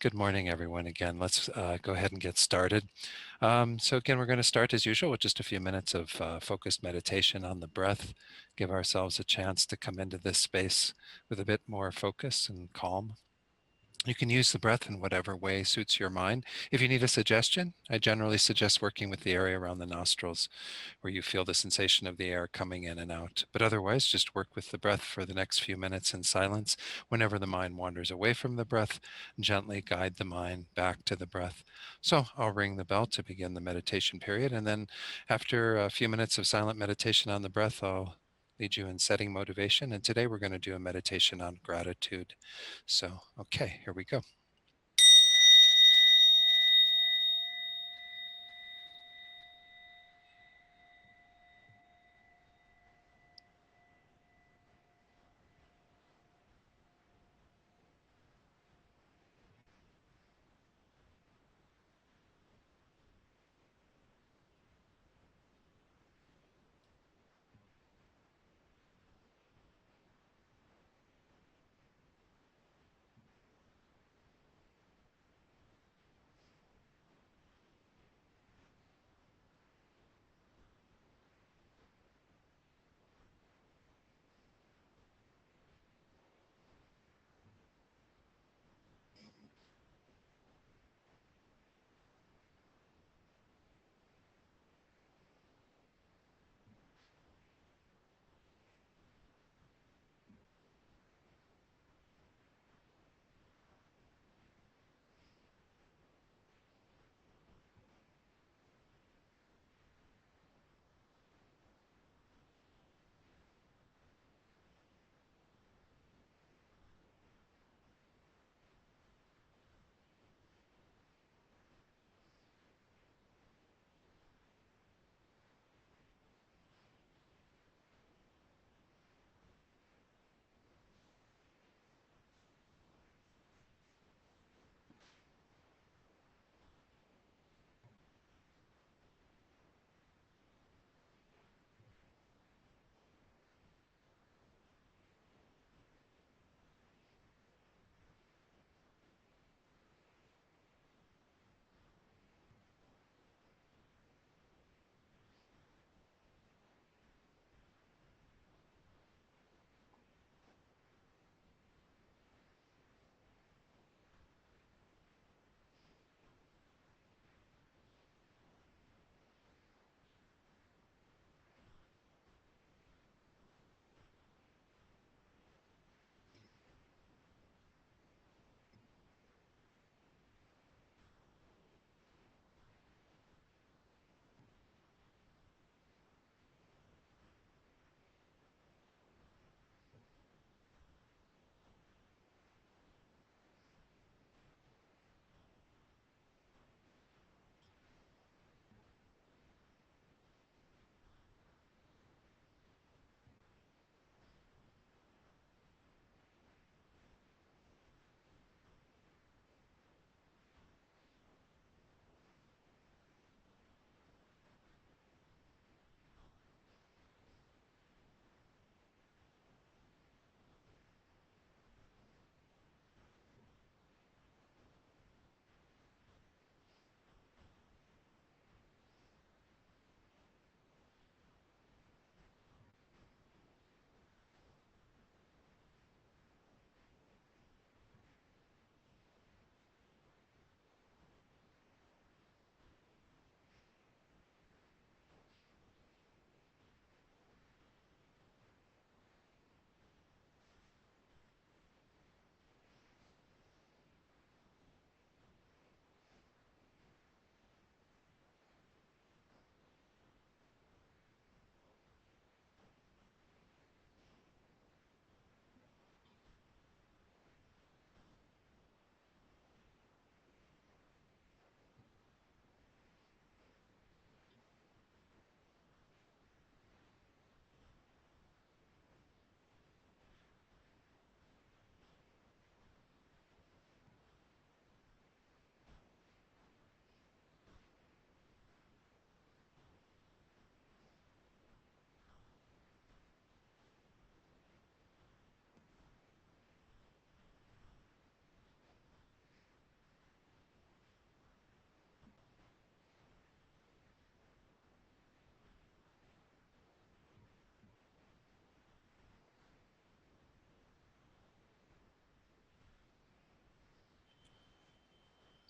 Good morning, everyone. Again, let's go ahead and get started. So again, we're going to start as usual with just a few minutes of focused meditation on the breath. Give ourselves a chance to come into this space with a bit more focus and calm. You can use the breath in whatever way suits your mind. If you need a suggestion, I generally suggest working with the area around the nostrils where you feel the sensation of the air coming in and out. But otherwise, just work with the breath for the next few minutes in silence. Whenever the mind wanders away from the breath, gently guide the mind back to the breath. So I'll ring the bell to begin the meditation period. And then after a few minutes of silent meditation on the breath, I'll lead you in setting motivation. And today we're going to do a meditation on gratitude. So, okay, here we go.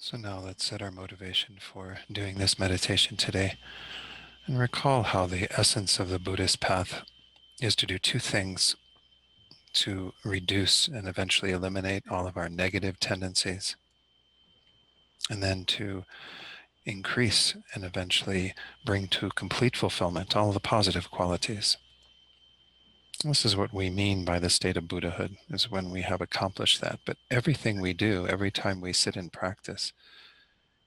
So now let's set our motivation for doing this meditation today and recall how the essence of the Buddhist path is to do two things: to reduce and eventually eliminate all of our negative tendencies, and then to increase and eventually bring to complete fulfillment all the positive qualities. This is what we mean by the state of Buddhahood, is when we have accomplished that. But everything we do, every time we sit in practice,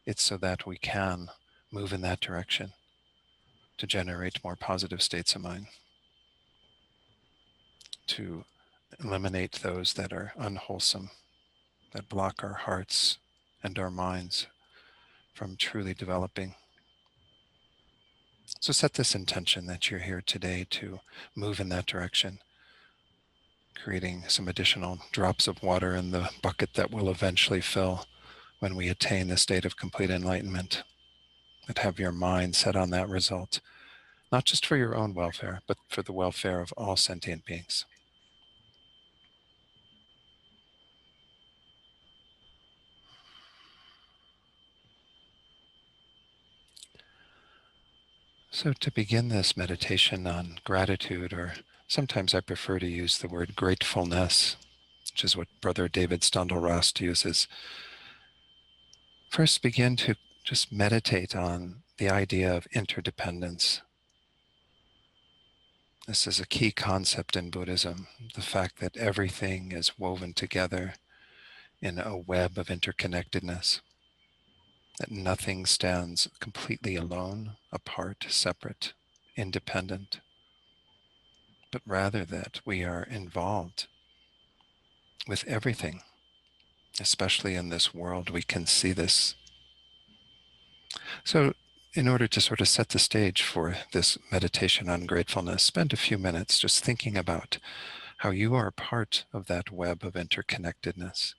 it's so that we can move in that direction to generate more positive states of mind, to eliminate those that are unwholesome, that block our hearts and our minds from truly developing. So set this intention that you're here today to move in that direction, creating some additional drops of water in the bucket that will eventually fill when we attain the state of complete enlightenment. But have your mind set on that result, not just for your own welfare, but for the welfare of all sentient beings. So to begin this meditation on gratitude, or sometimes I prefer to use the word gratefulness, which is what Brother David Steindl-Rast uses, first begin to just meditate on the idea of interdependence. This is a key concept in Buddhism, the fact that everything is woven together in a web of interconnectedness, that nothing stands completely alone, apart, separate, independent, but rather that we are involved with everything. Especially in this world, we can see this. So in order to sort of set the stage for this meditation on gratefulness, spend a few minutes just thinking about how you are part of that web of interconnectedness,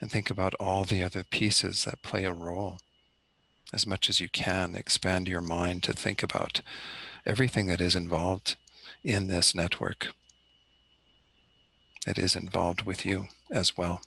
and think about all the other pieces that play a role. As much as you can, expand your mind to think about everything that is involved in this network, that is involved with you as well.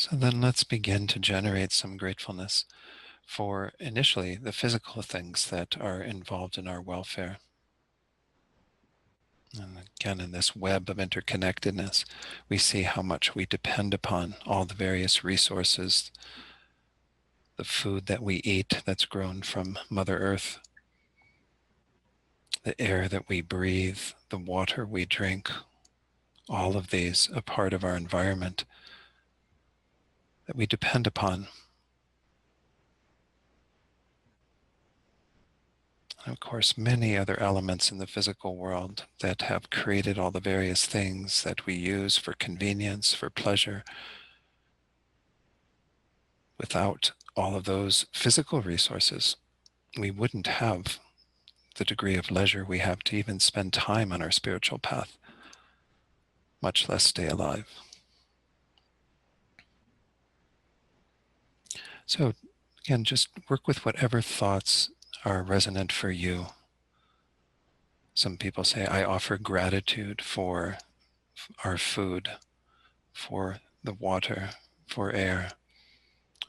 So then let's begin to generate some gratefulness for initially the physical things that are involved in our welfare. And again, in this web of interconnectedness, we see how much we depend upon all the various resources, the food that we eat that's grown from Mother Earth, the air that we breathe, the water we drink, all of these a part of our environment that we depend upon. And of course, many other elements in the physical world that have created all the various things that we use for convenience, for pleasure. Without all of those physical resources, we wouldn't have the degree of leisure we have to even spend time on our spiritual path, much less stay alive. So again, just work with whatever thoughts are resonant for you. Some people say, I offer gratitude for our food, for the water, for air.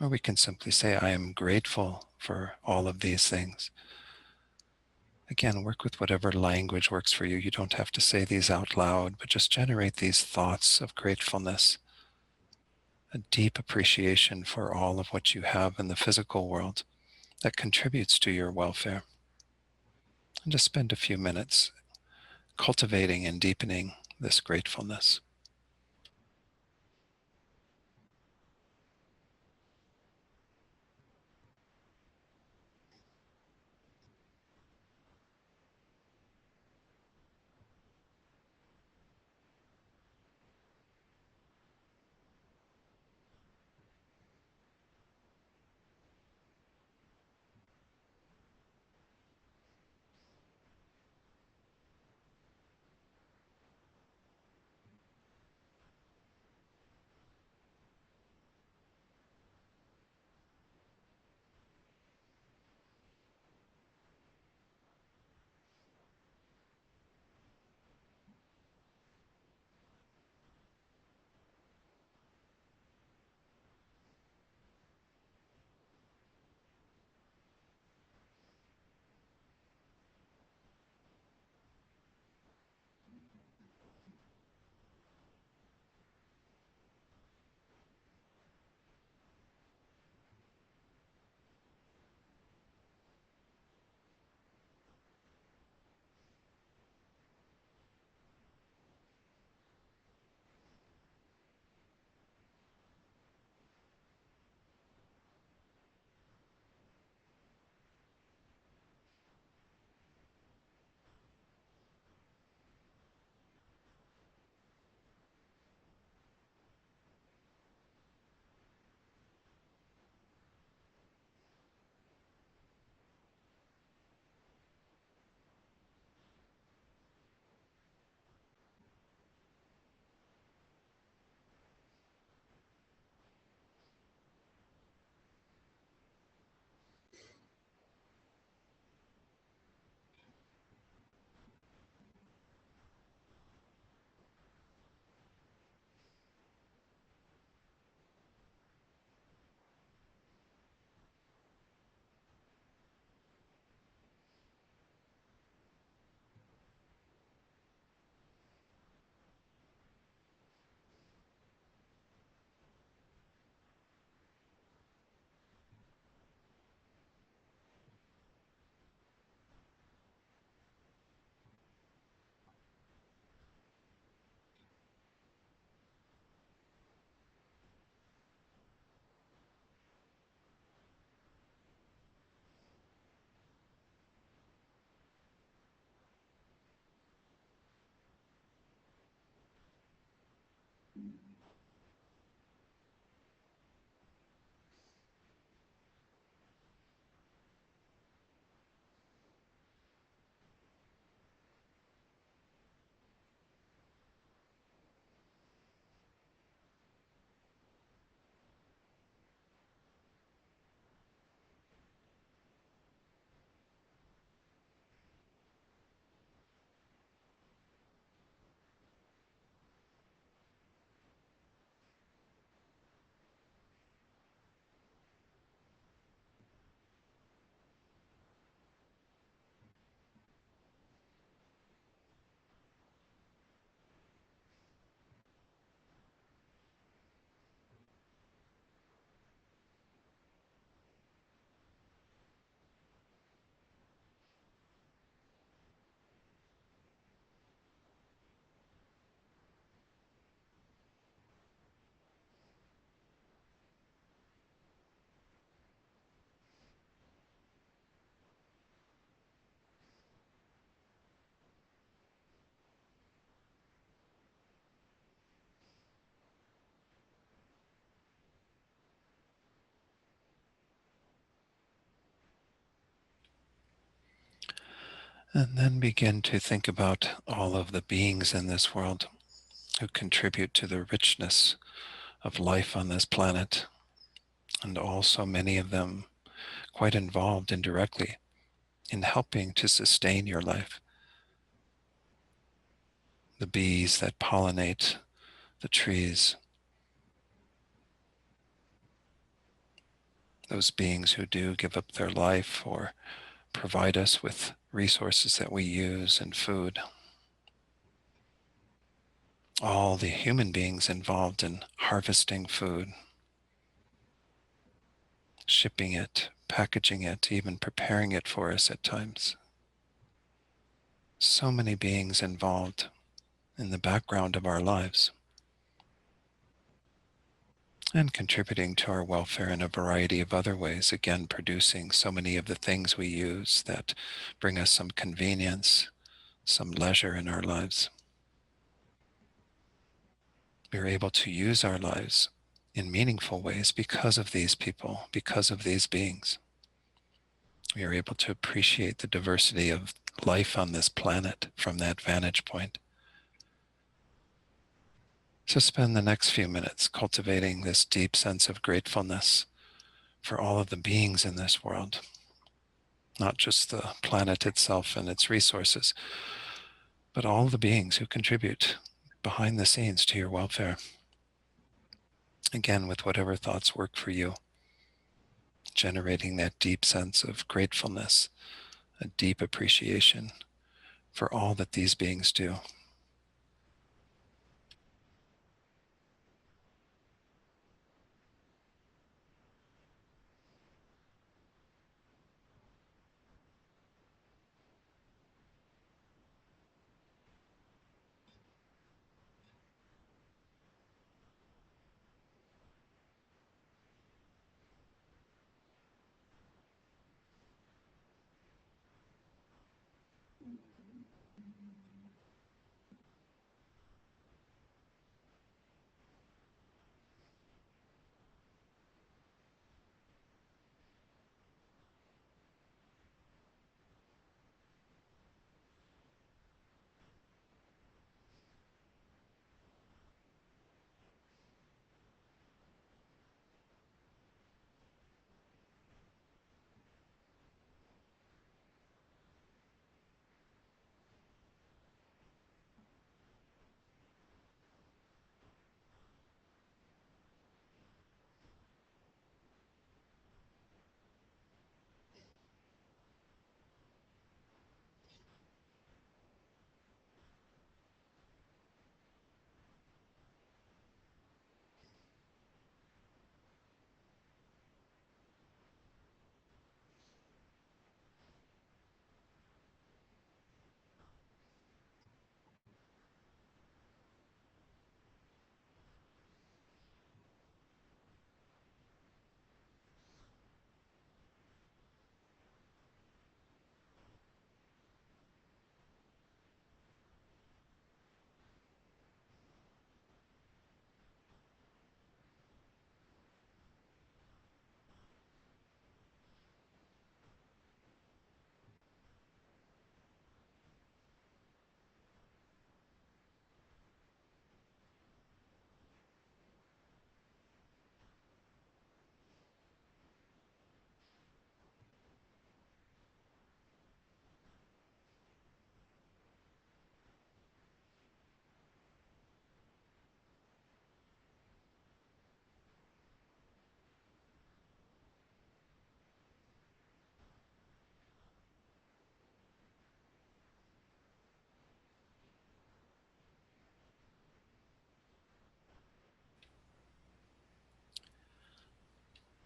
Or we can simply say, I am grateful for all of these things. Again, work with whatever language works for you. You don't have to say these out loud, but just generate these thoughts of gratefulness, a deep appreciation for all of what you have in the physical world that contributes to your welfare. And just spend a few minutes cultivating and deepening this gratefulness. And then begin to think about all of the beings in this world who contribute to the richness of life on this planet, and also many of them quite involved indirectly in helping to sustain your life. The bees that pollinate the trees, those beings who do give up their life or provide us with resources that we use and food. All the human beings involved in harvesting food, shipping it, packaging it, even preparing it for us at times. So many beings involved in the background of our lives and contributing to our welfare in a variety of other ways, again, producing so many of the things we use that bring us some convenience, some leisure in our lives. We're able to use our lives in meaningful ways because of these people, because of these beings. We are able to appreciate the diversity of life on this planet from that vantage point. So spend the next few minutes cultivating this deep sense of gratefulness for all of the beings in this world, not just the planet itself and its resources, but all the beings who contribute behind the scenes to your welfare. Again, with whatever thoughts work for you, generating that deep sense of gratefulness, a deep appreciation for all that these beings do.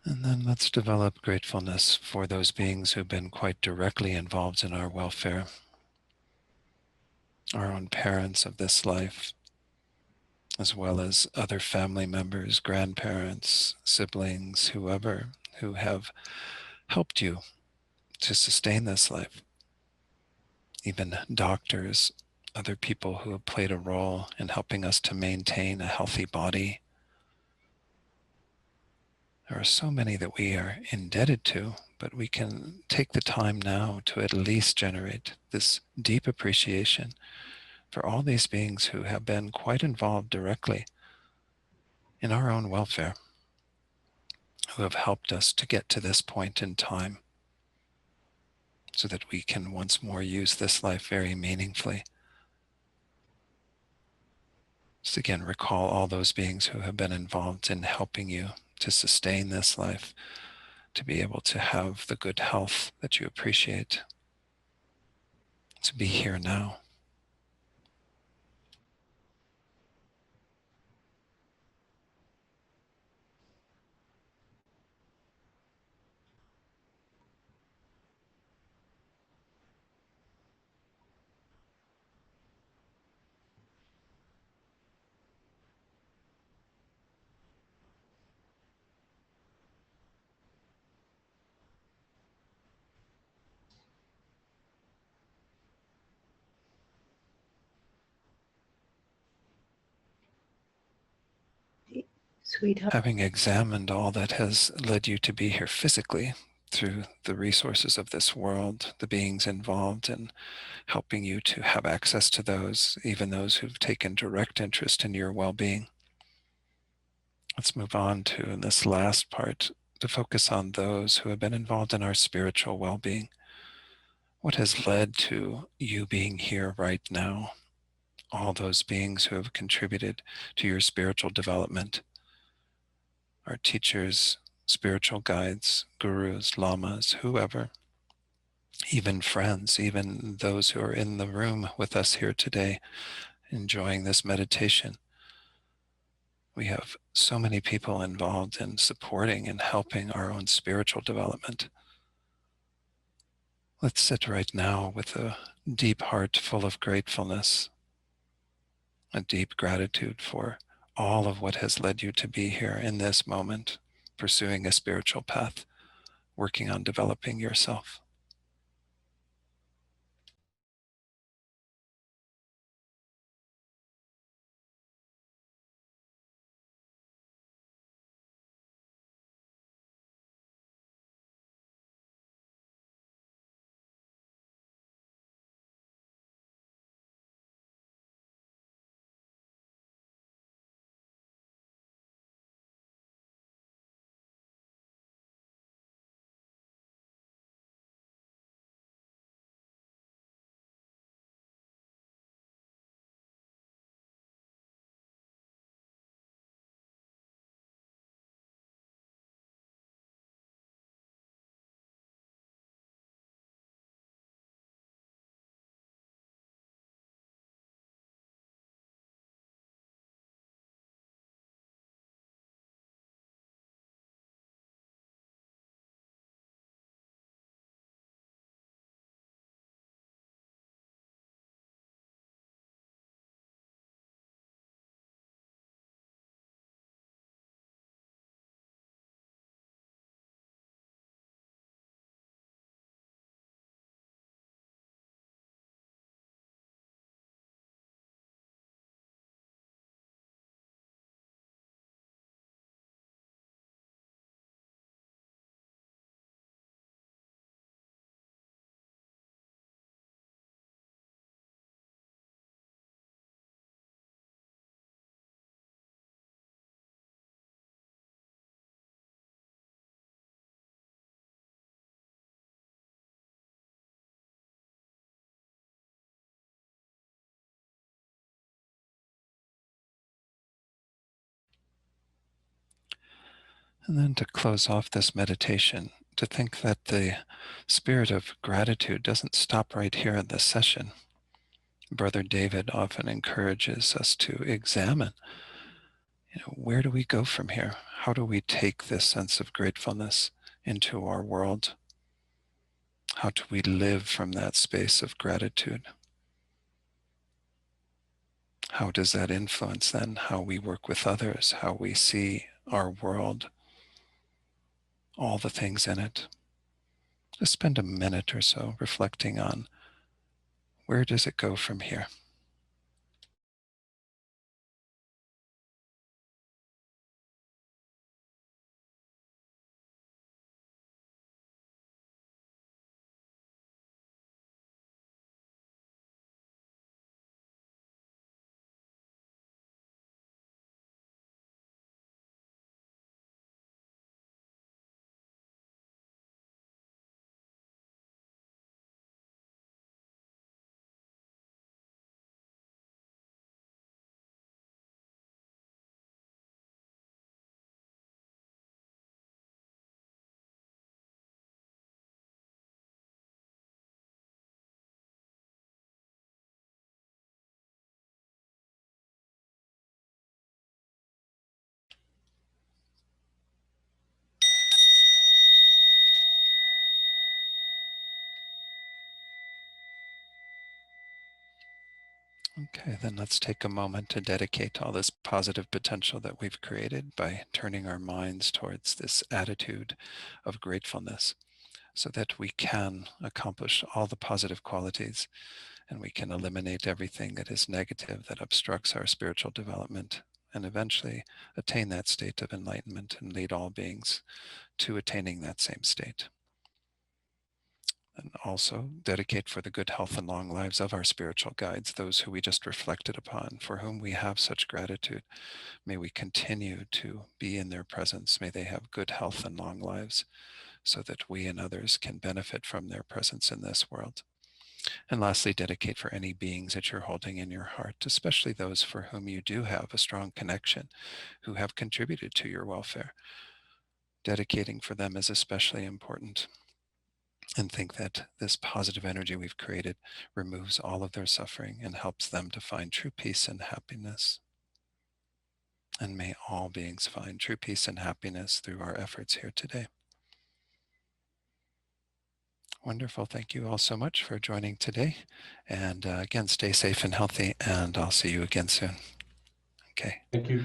And then let's develop gratefulness for those beings who've been quite directly involved in our welfare, our own parents of this life, as well as other family members, grandparents, siblings, whoever, who have helped you to sustain this life. Even doctors, other people who have played a role in helping us to maintain a healthy body. There are so many that we are indebted to, but we can take the time now to at least generate this deep appreciation for all these beings who have been quite involved directly in our own welfare, who have helped us to get to this point in time so that we can once more use this life very meaningfully. Just again, recall all those beings who have been involved in helping you to sustain this life, to be able to have the good health that you appreciate, to be here now. Sweetheart. Having examined all that has led you to be here physically through the resources of this world, the beings involved in helping you to have access to those, even those who've taken direct interest in your well-being. Let's move on to, in this last part, to focus on those who have been involved in our spiritual well-being. What has led to you being here right now? All those beings who have contributed to your spiritual development, our teachers, spiritual guides, gurus, lamas, whoever, even friends, even those who are in the room with us here today, enjoying this meditation. We have so many people involved in supporting and helping our own spiritual development. Let's sit right now with a deep heart full of gratefulness, a deep gratitude for all of what has led you to be here in this moment, pursuing a spiritual path, working on developing yourself. And then to close off this meditation, to think that the spirit of gratitude doesn't stop right here in this session. Brother David often encourages us to examine, where do we go from here? How do we take this sense of gratefulness into our world? How do we live from that space of gratitude? How does that influence then how we work with others, how we see our world, all the things in it? Just spend a minute or so reflecting on, where does it go from here? Okay, then let's take a moment to dedicate all this positive potential that we've created by turning our minds towards this attitude of gratefulness so that we can accomplish all the positive qualities and we can eliminate everything that is negative that obstructs our spiritual development and eventually attain that state of enlightenment and lead all beings to attaining that same state. And also dedicate for the good health and long lives of our spiritual guides, those who we just reflected upon, for whom we have such gratitude. May we continue to be in their presence. May they have good health and long lives so that we and others can benefit from their presence in this world. And lastly, dedicate for any beings that you're holding in your heart, especially those for whom you do have a strong connection, who have contributed to your welfare. Dedicating for them is especially important. And think that this positive energy we've created removes all of their suffering and helps them to find true peace and happiness. And may all beings find true peace and happiness through our efforts here today. Wonderful. Thank you all so much for joining today. And again, stay safe and healthy, and I'll see you again soon. Okay. Thank you.